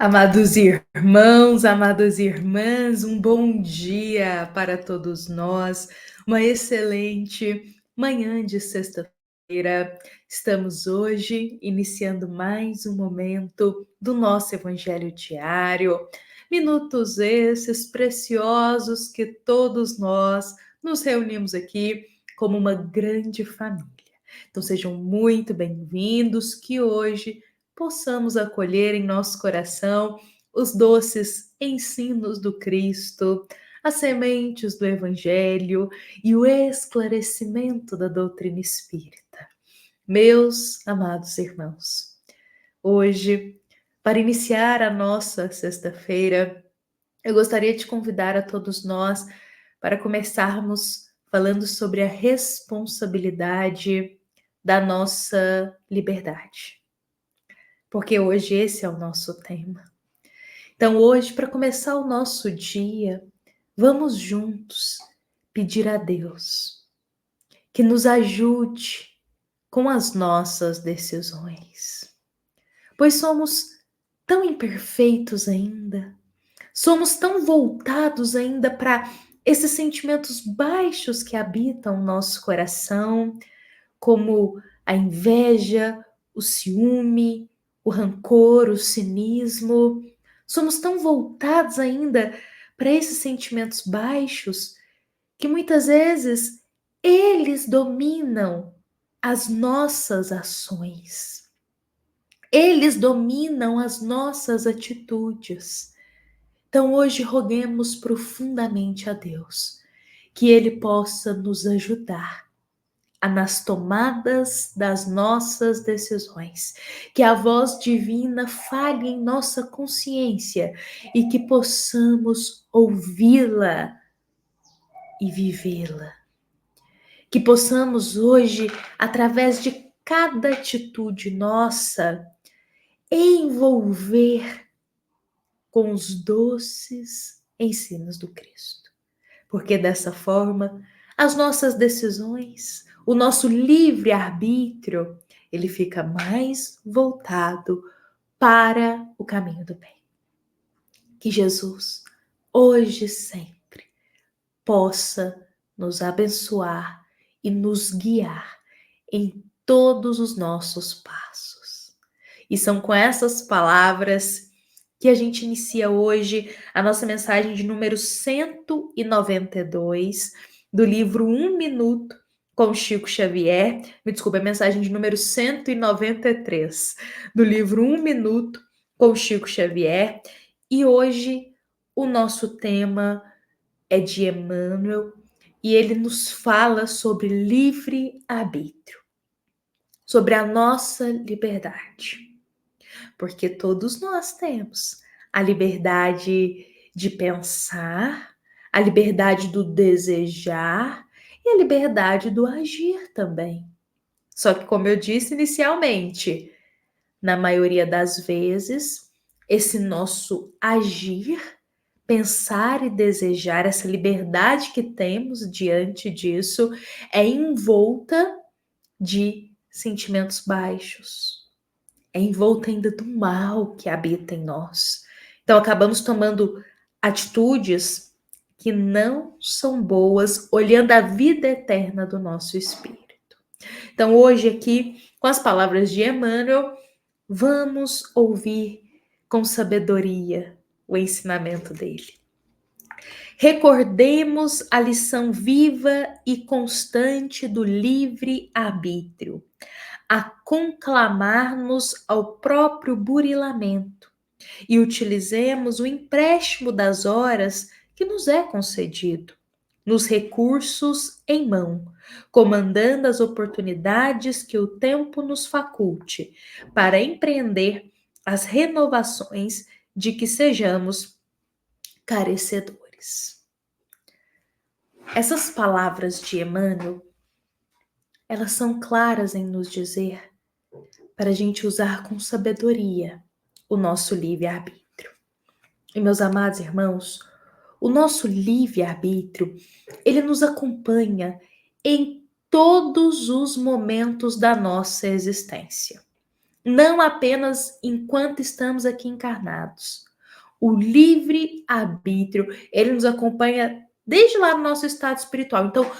Amados irmãos, amadas irmãs, um bom dia para todos nós, uma excelente manhã de sexta-feira. Estamos hoje iniciando mais um momento do nosso Evangelho diário, minutos esses preciosos que todos nós nos reunimos aqui como uma grande família. Então sejam muito bem-vindos, que hoje possamos acolher em nosso coração os doces ensinos do Cristo, as sementes do Evangelho e o esclarecimento da doutrina espírita. Meus amados irmãos, hoje, para iniciar a nossa sexta-feira, eu gostaria de convidar a todos nós para começarmos falando sobre a responsabilidade da nossa liberdade, porque hoje esse é o nosso tema. Então, hoje, para começar o nosso dia, vamos juntos pedir a Deus que nos ajude com as nossas decisões, pois somos tão imperfeitos ainda, somos tão voltados ainda para esses sentimentos baixos que habitam o nosso coração, como a inveja, o ciúme, o rancor, o cinismo. Somos tão voltados ainda para esses sentimentos baixos que muitas vezes eles dominam as nossas ações. Eles dominam as nossas atitudes. Então hoje roguemos profundamente a Deus que Ele possa nos ajudar nas tomadas das nossas decisões, que a voz divina fale em nossa consciência e que possamos ouvi-la e vivê-la. Que possamos hoje, através de cada atitude nossa, envolver com os doces ensinos do Cristo. Porque dessa forma, as nossas decisões, o nosso livre-arbítrio, ele fica mais voltado para o caminho do bem. Que Jesus, hoje e sempre, possa nos abençoar e nos guiar em todos os nossos passos. E são com essas palavras que a gente inicia hoje a nossa mensagem de número 192 do livro Um Minuto com Chico Xavier. Me desculpa, a mensagem de número 193 do livro Um Minuto com Chico Xavier. E hoje o nosso tema é de Emmanuel e ele nos fala sobre livre-arbítrio, sobre a nossa liberdade. Porque todos nós temos a liberdade de pensar, a liberdade do desejar e a liberdade do agir também. Só que, como eu disse inicialmente, na maioria das vezes, esse nosso agir, pensar e desejar, essa liberdade que temos diante disso, é envolta de sentimentos baixos, é envolta ainda do mal que habita em nós. Então acabamos tomando atitudes que não são boas, olhando a vida eterna do nosso espírito. Então hoje aqui, com as palavras de Emmanuel, vamos ouvir com sabedoria o ensinamento dele. Recordemos a lição viva e constante do livre-arbítrio, a conclamar-nos ao próprio burilamento e utilizemos o empréstimo das horas que nos é concedido, nos recursos em mão, comandando as oportunidades que o tempo nos faculte para empreender as renovações de que sejamos carecedores. Essas palavras de Emmanuel, elas são claras em nos dizer para a gente usar com sabedoria o nosso livre-arbítrio. E meus amados irmãos, o nosso livre-arbítrio, ele nos acompanha em todos os momentos da nossa existência. não apenas enquanto estamos aqui encarnados. O livre-arbítrio, ele nos acompanha desde lá no nosso estado espiritual. Então,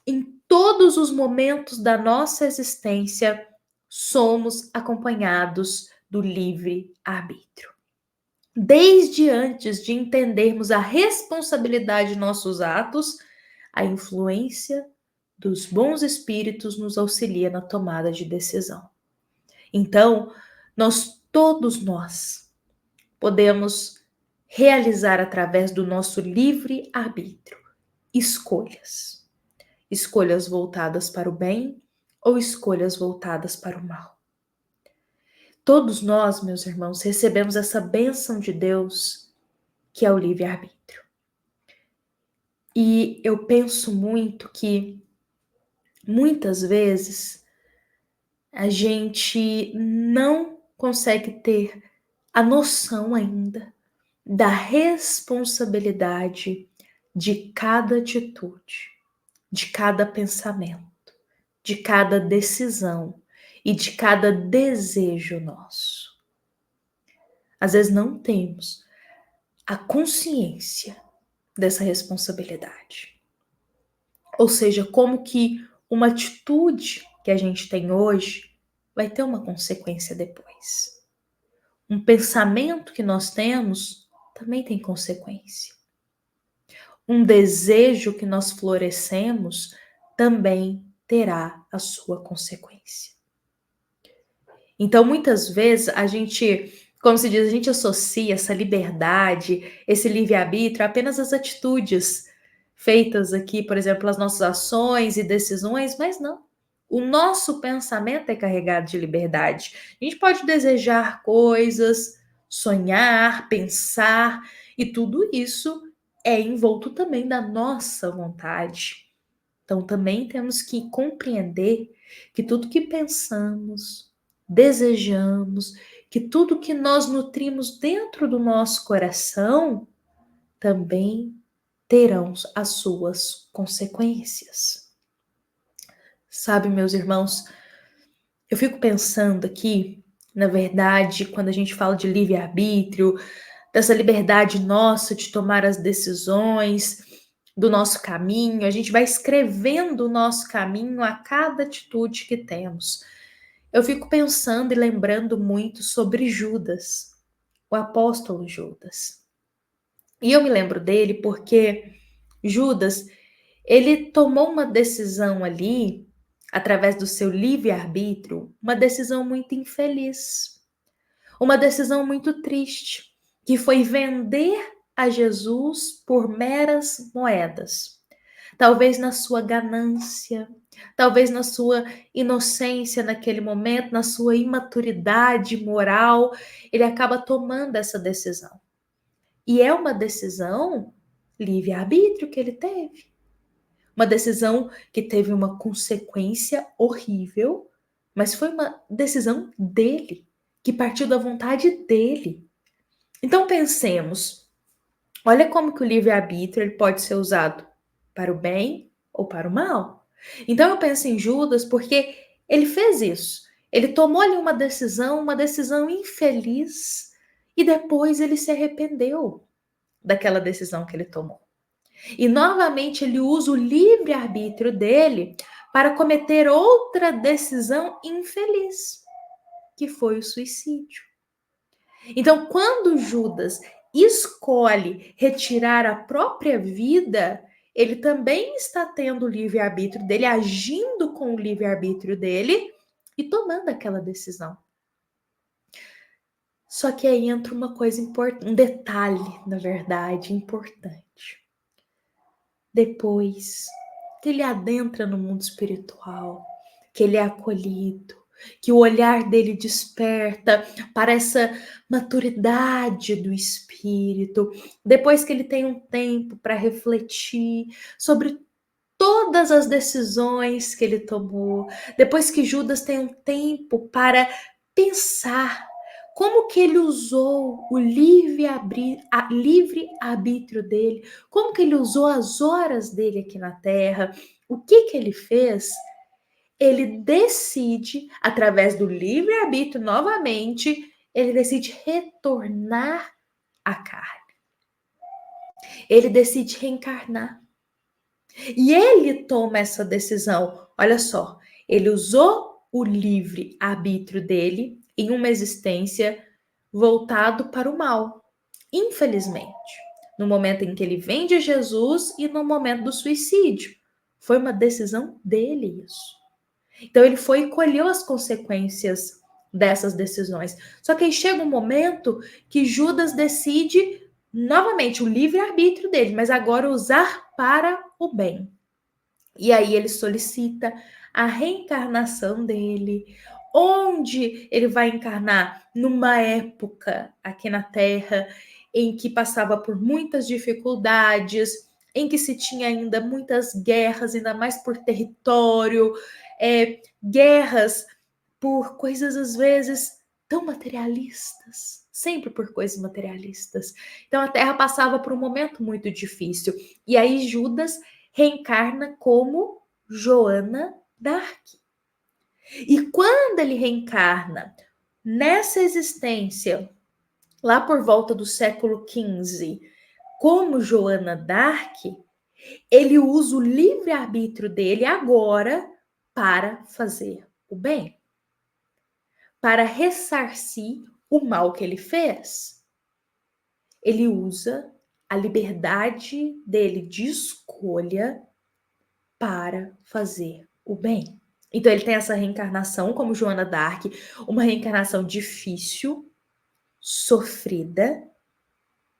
em todos os momentos da nossa existência, somos acompanhados do livre-arbítrio. Desde antes de entendermos a responsabilidade de nossos atos, a influência dos bons espíritos nos auxilia na tomada de decisão. Então, todos nós, podemos realizar através do nosso livre-arbítrio escolhas. Escolhas voltadas para o bem ou escolhas voltadas para o mal. Todos nós, meus irmãos, recebemos essa bênção de Deus, que é o livre-arbítrio. E eu penso muito que, muitas vezes, a gente não consegue ter a noção ainda da responsabilidade de cada atitude, de cada pensamento, de cada decisão e de cada desejo nosso. Às vezes não temos a consciência dessa responsabilidade. Ou seja, como que uma atitude que a gente tem hoje vai ter uma consequência depois. Um pensamento que nós temos também tem consequência. Um desejo que nós florescemos também terá a sua consequência. Então, muitas vezes, a gente, como se diz, a gente associa essa liberdade, esse livre-arbítrio apenas às atitudes feitas aqui, por exemplo, as nossas ações e decisões, mas não. O nosso pensamento é carregado de liberdade. A gente pode desejar coisas, sonhar, pensar, e tudo isso é envolto também da nossa vontade. Então, também temos que compreender que tudo que pensamos, desejamos, que tudo que nós nutrimos dentro do nosso coração também terão as suas consequências. Sabe, meus irmãos, eu fico pensando aqui, na verdade, quando a gente fala de livre-arbítrio, dessa liberdade nossa de tomar as decisões do nosso caminho, a gente vai escrevendo o nosso caminho a cada atitude que temos. Eu fico pensando e lembrando muito sobre Judas, o apóstolo Judas. E eu me lembro dele porque Judas, ele tomou uma decisão ali, através do seu livre-arbítrio, uma decisão muito infeliz, uma decisão muito triste, que foi vender a Jesus por meras moedas. Talvez na sua ganância, talvez na sua inocência naquele momento, na sua imaturidade moral, ele acaba tomando essa decisão. E é uma decisão livre-arbítrio que ele teve. Uma decisão que teve uma consequência horrível, mas foi uma decisão dele, que partiu da vontade dele. Então pensemos, olha como que o livre-arbítrio ele pode ser usado para o bem ou para o mal. Então eu penso em Judas porque ele fez isso. Ele tomou ali uma decisão infeliz, e depois ele se arrependeu daquela decisão que ele tomou. E novamente ele usa o livre-arbítrio dele para cometer outra decisão infeliz, que foi o suicídio. Então, quando Judas escolhe retirar a própria vida, ele também está tendo o livre-arbítrio dele, agindo com o livre-arbítrio dele e tomando aquela decisão. Só que aí entra uma coisa importante, um detalhe, na verdade, importante. Depois que ele adentra no mundo espiritual, que ele é acolhido, que o olhar dele desperta para essa maturidade do espírito, depois que ele tem um tempo para refletir sobre todas as decisões que ele tomou, depois que Judas tem um tempo para pensar como que ele usou o livre-arbítrio dele, como que ele usou as horas dele aqui na Terra, o que que ele fez, ele decide, através do livre-arbítrio novamente, ele decide retornar à carne. Ele decide reencarnar. E ele toma essa decisão. Olha só, ele usou o livre-arbítrio dele em uma existência voltado para o mal. Infelizmente, no momento em que ele vende Jesus e no momento do suicídio. Foi uma decisão dele isso. Então ele foi e colheu as consequências dessas decisões. Só que aí chega um momento que Judas decide novamente o livre-arbítrio dele, mas agora usar para o bem. E aí ele solicita a reencarnação dele, onde ele vai encarnar numa época aqui na Terra em que passava por muitas dificuldades, em que se tinha ainda muitas guerras, ainda mais por território, guerras por coisas às vezes tão materialistas, sempre por coisas materialistas. Então a Terra passava por um momento muito difícil. E aí Judas reencarna como Joana d'Arc. E quando ele reencarna nessa existência, lá por volta do século XV, como Joana d'Arc, ele usa o livre-arbítrio dele agora para fazer o bem, para ressarcir o mal que ele fez. Ele usa a liberdade dele de escolha para fazer o bem. Então ele tem essa reencarnação como Joana d'Arc, uma reencarnação difícil, sofrida,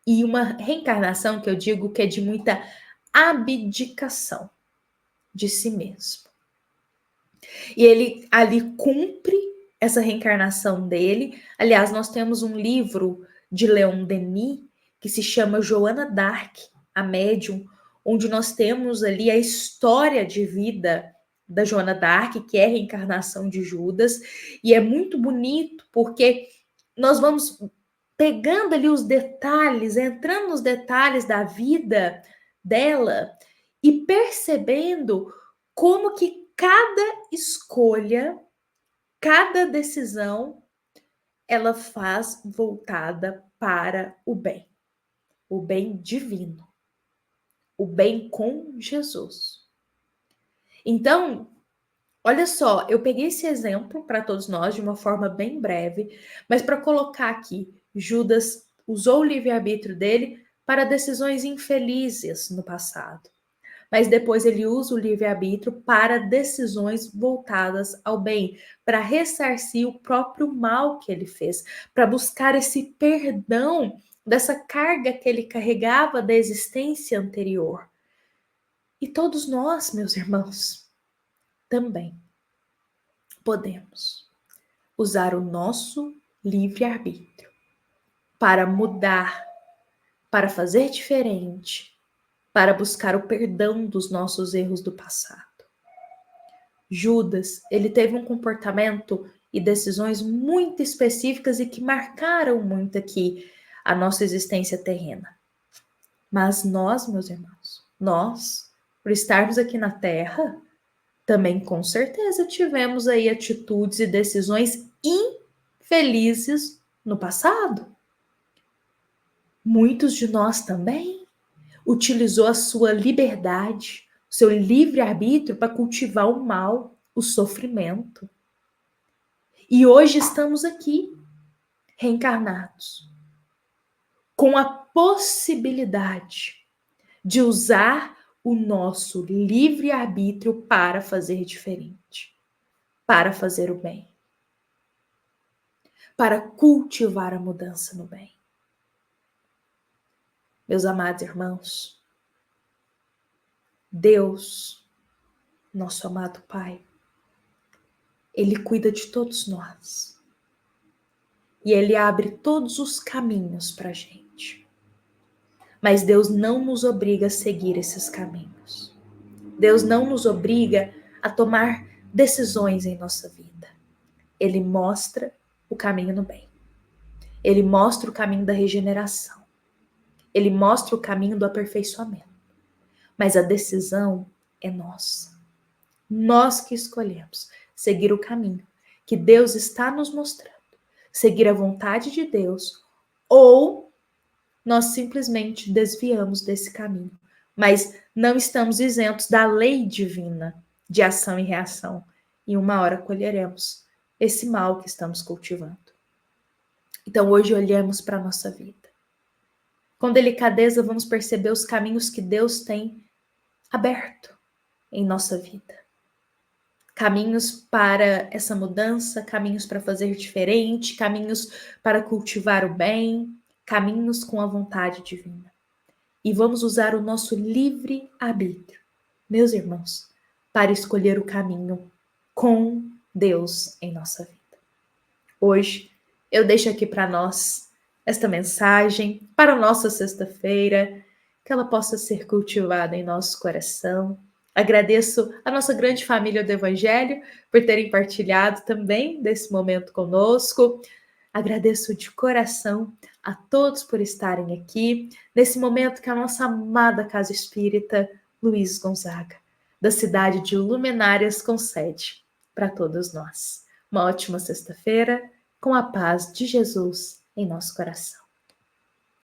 e uma reencarnação que eu digo que é de muita abdicação de si mesmo. E ele ali cumpre essa reencarnação dele. Aliás, nós temos um livro de Leon Denis que se chama Joana d'Arc, a Médium, onde nós temos ali a história de vida da Joana d'Arc, que é a reencarnação de Judas, e é muito bonito porque nós vamos pegando ali os detalhes, entrando nos detalhes da vida dela e percebendo como que cada escolha, cada decisão, ela faz voltada para o bem divino, o bem com Jesus. Então, olha só, eu peguei esse exemplo para todos nós de uma forma bem breve, mas para colocar aqui, Judas usou o livre-arbítrio dele para decisões infelizes no passado. Mas depois ele usa o livre-arbítrio para decisões voltadas ao bem, para ressarcir o próprio mal que ele fez, para buscar esse perdão dessa carga que ele carregava da existência anterior. E todos nós, meus irmãos, também podemos usar o nosso livre-arbítrio para mudar, para fazer diferente, para buscar o perdão dos nossos erros do passado. Judas, ele teve um comportamento e decisões muito específicas e que marcaram muito aqui a nossa existência terrena. Mas nós, meus irmãos, nós, por estarmos aqui na Terra, também com certeza tivemos aí atitudes e decisões infelizes no passado. Muitos de nós também utilizou a sua liberdade, o seu livre-arbítrio para cultivar o mal, o sofrimento. E hoje estamos aqui, reencarnados, com a possibilidade de usar o nosso livre-arbítrio para fazer diferente, para fazer o bem, para cultivar a mudança no bem. Meus amados irmãos, Deus, nosso amado Pai, Ele cuida de todos nós. E Ele abre todos os caminhos para a gente. Mas Deus não nos obriga a seguir esses caminhos. Deus não nos obriga a tomar decisões em nossa vida. Ele mostra o caminho no bem. Ele mostra o caminho da regeneração. Ele mostra o caminho do aperfeiçoamento. Mas a decisão é nossa. Nós que escolhemos seguir o caminho que Deus está nos mostrando, seguir a vontade de Deus, ou nós simplesmente desviamos desse caminho, mas não estamos isentos da lei divina de ação e reação, e uma hora colheremos esse mal que estamos cultivando. Então hoje olhemos para a nossa vida. Com delicadeza vamos perceber os caminhos que Deus tem aberto em nossa vida. Caminhos para essa mudança, caminhos para fazer diferente, caminhos para cultivar o bem, caminhos com a vontade divina. E vamos usar o nosso livre arbítrio, meus irmãos, para escolher o caminho com Deus em nossa vida. Hoje, eu deixo aqui para nós esta mensagem para a nossa sexta-feira, que ela possa ser cultivada em nosso coração. Agradeço a nossa grande família do Evangelho por terem partilhado também desse momento conosco. Agradeço de coração a todos por estarem aqui, nesse momento que a nossa amada Casa Espírita Luiz Gonzaga, da cidade de Luminárias, concede para todos nós. Uma ótima sexta-feira, com a paz de Jesus em nosso coração.